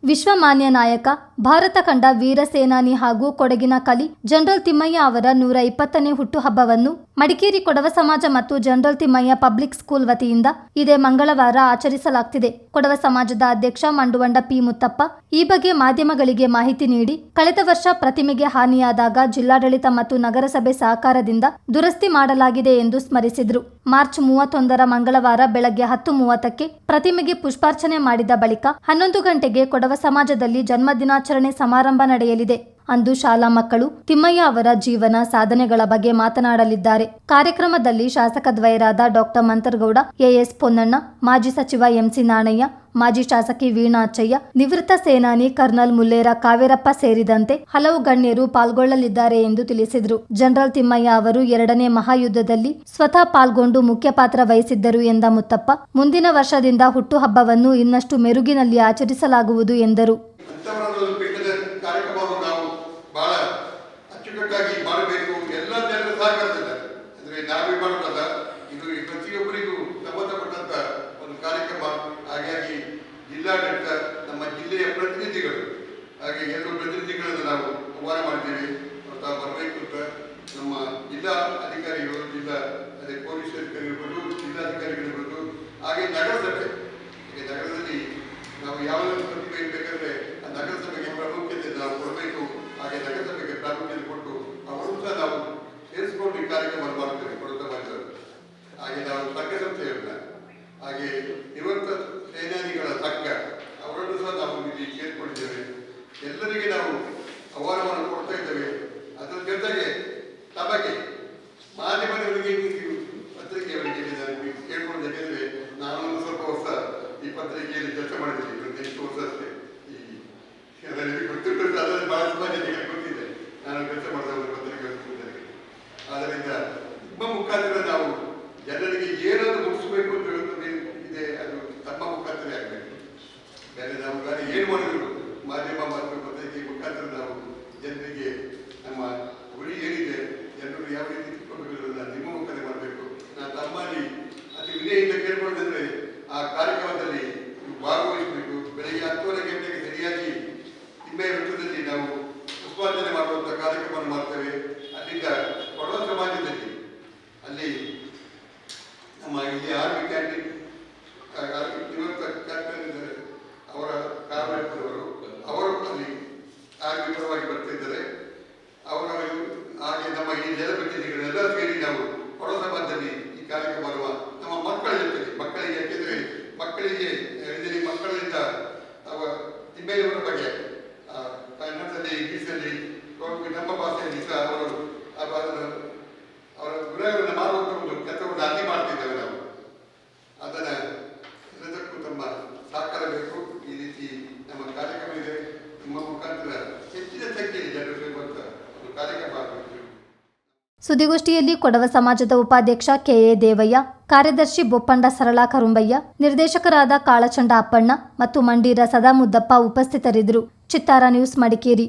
ವಿಶ್ವಮಾನ್ಯ ನಾಯಕ, ಭಾರತ ಕಂಡ ವೀರ ಸೇನಾನಿ ಹಾಗೂ ಕೊಡಗಿನ ಕಲಿ ಜನರಲ್ ತಿಮ್ಮಯ್ಯ ಅವರ 120ನೇ ಹುಟ್ಟುಹಬ್ಬವನ್ನು ಮಡಿಕೇರಿ ಕೊಡವ ಸಮಾಜ ಮತ್ತು ಜನರಲ್ ತಿಮ್ಮಯ್ಯ ಪಬ್ಲಿಕ್ ಸ್ಕೂಲ್ ವತಿಯಿಂದ ಇದೇ ಮಂಗಳವಾರ ಆಚರಿಸಲಾಗುತ್ತಿದೆ. ಕೊಡವ ಸಮಾಜದ ಅಧ್ಯಕ್ಷ ಮಂಡುವಂಡ ಪಿ. ಮುತ್ತಪ್ಪ ಈ ಬಗ್ಗೆ ಮಾಧ್ಯಮಗಳಿಗೆ ಮಾಹಿತಿ ನೀಡಿ, ಕಳೆದ ವರ್ಷ ಪ್ರತಿಮೆಗೆ ಹಾನಿಯಾದಾಗ ಜಿಲ್ಲಾಡಳಿತ ಮತ್ತು ನಗರಸಭೆ ಸಹಕಾರದಿಂದ ದುರಸ್ತಿ ಮಾಡಲಾಗಿದೆ ಎಂದು ಸ್ಮರಿಸಿದರು. ಮಾರ್ಚ್ 31ರ ಮಂಗಳವಾರ ಬೆಳಗ್ಗೆ 10:30ಕ್ಕೆ ಪ್ರತಿಮೆಗೆ ಪುಷ್ಪಾರ್ಚನೆ ಮಾಡಿದ ಬಳಿಕ 11 ಗಂಟೆಗೆ ಕೊಡವ ಸಮಾಜದಲ್ಲಿ ಜನ್ಮದಿನಾಚರಣೆ ಸಮಾರಂಭ ನಡೆಯಲಿದೆ. ಅಂದು ಶಾಲಾ ಮಕ್ಕಳು ತಿಮ್ಮಯ್ಯ ಅವರ ಜೀವನ ಸಾಧನೆಗಳ ಬಗ್ಗೆ ಮಾತನಾಡಲಿದ್ದಾರೆ. ಕಾರ್ಯಕ್ರಮದಲ್ಲಿ ಶಾಸಕದ್ವಯರಾದ ಡಾಕ್ಟರ್ ಮಂತರಗೌಡ, ಎಎಸ್ ಪೊನ್ನಣ್ಣ, ಮಾಜಿ ಸಚಿವ ಎಂಸಿ ನಾಣಯ್ಯ, ಮಾಜಿ ಶಾಸಕಿ ವೀಣಾ ಅಚ್ಚಯ್ಯ, ನಿವೃತ್ತ ಸೇನಾನಿ ಕರ್ನಲ್ ಮುಲ್ಲೇರ ಕಾವೇರಪ್ಪ ಸೇರಿದಂತೆ ಹಲವು ಗಣ್ಯರು ಪಾಲ್ಗೊಳ್ಳಲಿದ್ದಾರೆ ಎಂದು ತಿಳಿಸಿದರು. ಜನರಲ್ ತಿಮ್ಮಯ್ಯ ಅವರು 2ನೇ ಮಹಾಯುದ್ಧದಲ್ಲಿ ಸ್ವತಃ ಪಾಲ್ಗೊಂಡು ಮುಖ್ಯ ಪಾತ್ರ ವಹಿಸಿದ್ದರು ಎಂದ ಮುತ್ತಪ್ಪ, ಮುಂದಿನ ವರ್ಷದಿಂದ ಹುಟ್ಟುಹಬ್ಬವನ್ನು ಇನ್ನಷ್ಟು ಮೆರುಗಿನಲ್ಲಿ ಆಚರಿಸಲಾಗುವುದು ಎಂದರು. ಬಹಳ ಅಚ್ಚುಕಟ್ಟಾಗಿ ಮಾಡಬೇಕು. ಎಲ್ಲ ಜನರ ಸಹಕಾರದಿಂದ, ಅಂದರೆ ನಾವೇ ಮಾಡೋದಲ್ಲ, ಇದು ಪ್ರತಿಯೊಬ್ಬರಿಗೂ ಸಂಬಂಧಪಟ್ಟಂತ ಒಂದು ಕಾರ್ಯಕ್ರಮ. ಹಾಗಾಗಿ ಜಿಲ್ಲಾಡಳಿತ, ನಮ್ಮ ಜಿಲ್ಲೆಯ ಪ್ರತಿನಿಧಿಗಳು, ಹಾಗೆ ಎಲ್ಲರೂ ಪ್ರತಿನಿಧಿಗಳನ್ನು ನಾವು ಆಹ್ವಾನ ಮಾಡಿದ್ದೇವೆ. ತಾವು ಬರಬೇಕು ಅಂತ ನಮ್ಮ ಜಿಲ್ಲಾ ಅಧಿಕಾರಿಗಳು, ಜಿಲ್ಲಾ ಅದೇ ಪೊಲೀಸ್ ಅಧಿಕಾರಿಗಳು, ಜಿಲ್ಲಾಧಿಕಾರಿಗಳಿರ್ಬೋದು, ಹಾಗೆ ನಗರಸಭೆ. ಈಗ ನಗರದಲ್ಲಿ ನಾವು ಯಾವುದಾದ್ರು ಪ್ರತಿಭೆ ಇರಬೇಕಾದ್ರೆ ಆ ನಗರಸಭೆಗೆ ಪ್ರಾಮುಖ್ಯತೆ ನಾವು ಕೊಡಬೇಕು. ಹಾಗೆ ನಗರಸಭೆಗೆ ಪ್ರಾಮುಖ್ಯತೆ ಕೊಟ್ಟು ಅವರು ಸಹ ನಾವು ಸೇರಿಸಿಕೊಂಡು ಈ ಕಾರ್ಯಕ್ರಮ ಮಾಡುತ್ತೇವೆ ಕೊಡವ ಸಮಾಜದವರು. ಹಾಗೆ ನಾವು ಸಂಘ ಸಂಸ್ಥೆಗಳನ್ನ, ಹಾಗೆ ನಿವೃತ್ತ ಸೇನಾನಿಗಳ ಸಂಘ, ಅವರನ್ನು ಸಹ ನಾವು ಇಲ್ಲಿ ಸೇರಿಕೊಂಡಿದ್ದೇವೆ. ಎಲ್ಲರಿಗೆ ನಾವು ಆಹ್ವಾನವನ್ನು ಕೊಡ್ತಾ ಇದ್ದೇವೆ. ಅದರ ಜೊತೆಗೆ ತಮಗೆ ಮಾಧ್ಯಮದವರಿಗೆ, ಪತ್ರಿಕೆಯವರಿಗೆ ಕೇಳ್ಕೊಳ್ಳೋದಕ್ಕೆ, ನಾನು ಸ್ವಲ್ಪ ವರ್ಷ ಈ ಪತ್ರಿಕೆಯಲ್ಲಿ ಕೆಲಸ ಮಾಡಿದ್ದೀನಿ. ಎಷ್ಟು ವರ್ಷ ಅಷ್ಟೇ ಗೊತ್ತಿಟ್ಟು ಅದರಲ್ಲಿ ಬಹಳ ತುಂಬ ಜನರಿಗೆ ಗೊತ್ತಿದೆ ನಾನು ಕೆಲಸ ಮಾಡಿದವರು ಪತ್ರಿಕೆ. ಆದ್ದರಿಂದ ನಿಮ್ಮ ಮುಖಾಂತರ ನಾವು ಜನರಿಗೆ ಏನನ್ನು ಮುಗಿಸಬೇಕು ಅಂತ ಇದೆ, ಅದು ತಮ್ಮ ಮುಖಾಂತರ ಆಗಬೇಕು. ಬೇರೆ ನಾವು ಏನು ಮಾಡಿದ್ರು ಮಾಧ್ಯಮ ಮತ್ತು ಪತ್ರಿಕೆ ಮುಖಾಂತರ ನಾವು ಜನರಿಗೆ ನಮ್ಮ ಗುರಿ ಏನಿದೆ, ಜನರು ಯಾವ ರೀತಿ ತಿಳ್ಕೊಬೇಕನ್ನೋದನ್ನ ನಿಮ್ಮ ಮುಖಾಂತರ ಮಾಡಬೇಕು. ನಾನು ತಮ್ಮಲ್ಲಿ ಅತಿ ವಿನಯದಿಂದ ಕೇಳ್ಕೊಳ್ಳೋದಂದ್ರೆ ಆ ಕಾರ್ಯಕ್ರಮದಲ್ಲಿ ಭಾಗವಹಿಸಬೇಕು. ಬೆಳಗ್ಗೆ 10:30 ಗಂಟೆಗೆ ಸರಿಯಾಗಿ ತಿಮ್ಮಯ್ಯ ವೃತ್ತದಲ್ಲಿ ನಾವು ಪುಷ್ಪಾರ್ಚನೆ ಮಾಡುವಂಥ ಕಾರ್ಯಕ್ರಮ ಮಾಡ್ತೇವೆ. ಅಲ್ಲಿಂದ ಕೊಡವ ಸಮಾಜದಲ್ಲಿ ಅಲ್ಲಿ ನಮ್ಮ ಇಲ್ಲಿ ಆರ್ಮಿ ಕ್ಯಾಂಟೀನ್ ನಿವೃತ್ತ ಕ್ಯಾಪ್ಟನ್ ಅವರ ಕಾವೇರಪ್ಪನವರು, ಅವರು ಅಲ್ಲಿ ಆರ್ಮಿ ಪರವಾಗಿ ಬರ್ತಿದ್ದಾರೆ. ಅವರ ಹಾಗೆ ನಮ್ಮ ಈ ಜನಪ್ರತಿನಿಧಿಗಳೆಲ್ಲ ಸೇರಿ ನಾವು ಕೊಡವ ಸಮಾಜದಲ್ಲಿ ಈ ಕಾರ್ಯಕ್ರಮ ಮಾಡುವ. ನಮ್ಮ ಮಕ್ಕಳ ಜೊತೆಗೆ, ಮಕ್ಕಳಿಗೆ, ಯಾಕೆಂದರೆ ಮಕ್ಕಳಿಗೆ ಮಕ್ಕಳಿಂದ ತಿಮ್ಮಯ್ಯವರ ಬಗ್ಗೆ ಕನ್ನಡದಲ್ಲಿ, ಇಂಗ್ಲೀಷಲ್ಲಿ, ನಮ್ಮ ಭಾಷೆಯಲ್ಲಿ ಸಹ ಅವರು ಅವರ ಗುಣಗಳನ್ನು ಮಾಡುವಂಥ ಒಂದು ಕೆಲಸವನ್ನು ಅಲ್ಲಿ ಮಾಡ್ತಿದ್ದೇವೆ ನಾವು. ಅದನ್ನು ಎಲ್ಲದಕ್ಕೂ ತಮ್ಮ ಸಹಕಾರ ಬೇಕು. ಈ ರೀತಿ ನಮ್ಮ ಕಾರ್ಯಕ್ರಮ ಇದೆ. ನಿಮ್ಮ ಮುಖಾಂತರ ಹೆಚ್ಚಿನ ಸಂಖ್ಯೆಯಲ್ಲಿ ಜನರು ಸೇರುವಂಥ ಒಂದು ಕಾರ್ಯಕ್ರಮ ಆಗಬೇಕು. ಸುದ್ದಿಗೋಷ್ಠಿಯಲ್ಲಿ ಕೊಡವ ಸಮಾಜದ ಉಪಾಧ್ಯಕ್ಷ ಕೆಎ ದೇವಯ್ಯ, ಕಾರ್ಯದರ್ಶಿ ಬೊಪ್ಪಂಡ ಸರಳಾ ಕರುಂಬಯ್ಯ, ನಿರ್ದೇಶಕರಾದ ಕಾಳಚಂಡ ಅಪ್ಪಣ್ಣ ಮತ್ತು ಮಂಡೀರ ಸದಾಮುದ್ದಪ್ಪ ಉಪಸ್ಥಿತರಿದ್ದರು. ಚಿತ್ತಾರ ನ್ಯೂಸ್, ಮಡಿಕೇರಿ.